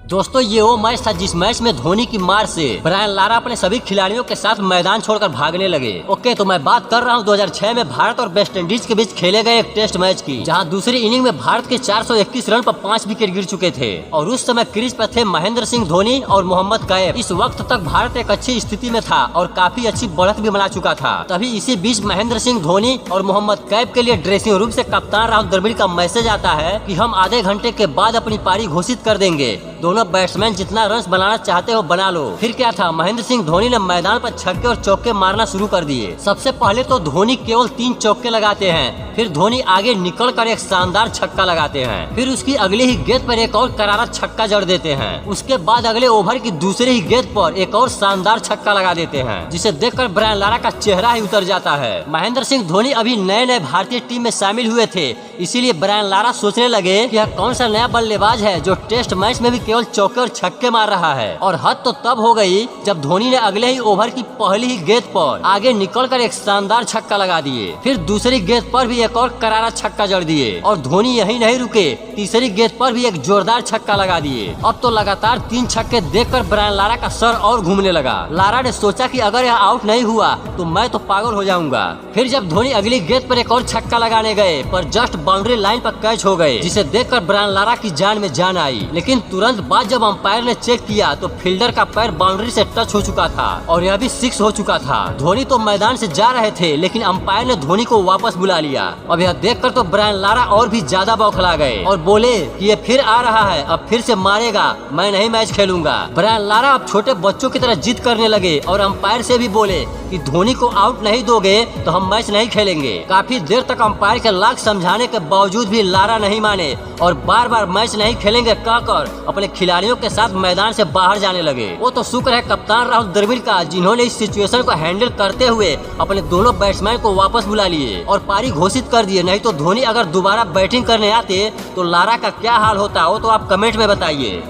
दोस्तों ये वो मैच था जिस मैच में धोनी की मार से ब्रायन लारा अपने सभी खिलाड़ियों के साथ मैदान छोड़कर भागने लगे। ओके, तो मैं बात कर रहा हूँ 2006 में भारत और वेस्ट इंडीज के बीच खेले गए एक टेस्ट मैच की, जहां दूसरी इनिंग में भारत के 421 रन पर 5 विकेट गिर चुके थे और उस समय क्रीज पर थे महेंद्र सिंह धोनी और मोहम्मद कैफ। इस वक्त तक भारत एक अच्छी स्थिति में था और काफी अच्छी बढ़त भी बना चुका था। तभी इसी बीच महेंद्र सिंह धोनी और मोहम्मद कैफ के लिए ड्रेसिंग रूम से कप्तान राहुल द्रविड़ का मैसेज आता है कि हम आधे घंटे के बाद अपनी पारी घोषित कर देंगे, दोनों बैट्समैन जितना रन बनाना चाहते हो बना लो। फिर क्या था, महेंद्र सिंह धोनी ने मैदान पर छक्के और चौके मारना शुरू कर दिए। सबसे पहले तो धोनी केवल 3 चौके लगाते हैं, फिर धोनी आगे निकल कर एक शानदार छक्का लगाते हैं, फिर उसकी अगले ही गेंद पर एक और करारा छक्का जड़ देते हैं। उसके बाद अगले ओवर की दूसरे ही गेंद पर एक और शानदार छक्का लगा देते हैं, जिसे देखकर ब्रायन लारा का चेहरा ही उतर जाता है। महेंद्र सिंह धोनी अभी नए भारतीय टीम में शामिल हुए थे, इसीलिए ब्रायन लारा सोचने लगे कि यह कौन सा नया बल्लेबाज है जो टेस्ट मैच में भी केवल चौके और छक्के मार रहा है। और हद तो तब हो गई जब धोनी ने अगले ही ओवर की पहली ही गेंद पर आगे निकलकर एक शानदार छक्का लगा दिए, फिर दूसरी गेंद पर भी एक और करारा छक्का जड़ दिए और धोनी यही नहीं रुके, तीसरी गेंद पर भी एक जोरदार छक्का लगा दिए। अब तो लगातार 3 छक्के देखकर ब्रायन लारा का सर और घूमने लगा। लारा ने सोचा कि अगर यह आउट नहीं हुआ तो मैं तो पागल हो जाऊंगा। फिर जब धोनी अगली गेंद पर एक और छक्का लगाने गए पर जस्ट बाउंड्री लाइन पर कैच हो गए, जिसे देखकर ब्रायन लारा की जान में जान आई। लेकिन तुरंत बाद जब अंपायर ने चेक किया तो फील्डर का पैर बाउंड्री से टच हो चुका था और यह भी 6 हो चुका था। धोनी तो मैदान से जा रहे थे, लेकिन अंपायर ने धोनी को वापस बुला लिया। अब यह देखकर तो ब्रायन लारा और भी ज्यादा बौखला गए और बोले कि ये फिर आ रहा है, अब फिर से मारेगा, मैं नहीं मैच खेलूंगा। ब्रायन लारा अब छोटे बच्चों की तरह जिद करने लगे और अंपायर से भी बोले कि धोनी को आउट नहीं दोगे तो हम मैच नहीं खेलेंगे। काफी देर तक अंपायर के लाख समझाने के बावजूद भी लारा नहीं माने और बार बार मैच नहीं खेलेंगे कहकर अपने खिलाड़ियों के साथ मैदान से बाहर जाने लगे। वो तो शुक्र है कप्तान राहुल द्रविड़ का, जिन्होंने इस सिचुएशन को हैंडल करते हुए अपने दोनों बैट्समैन को वापस बुला लिए और पारी घोषित कर दिए। नहीं तो धोनी अगर दोबारा बैटिंग करने आते तो लारा का क्या हाल होता, वो तो आप कमेंट में बताइए।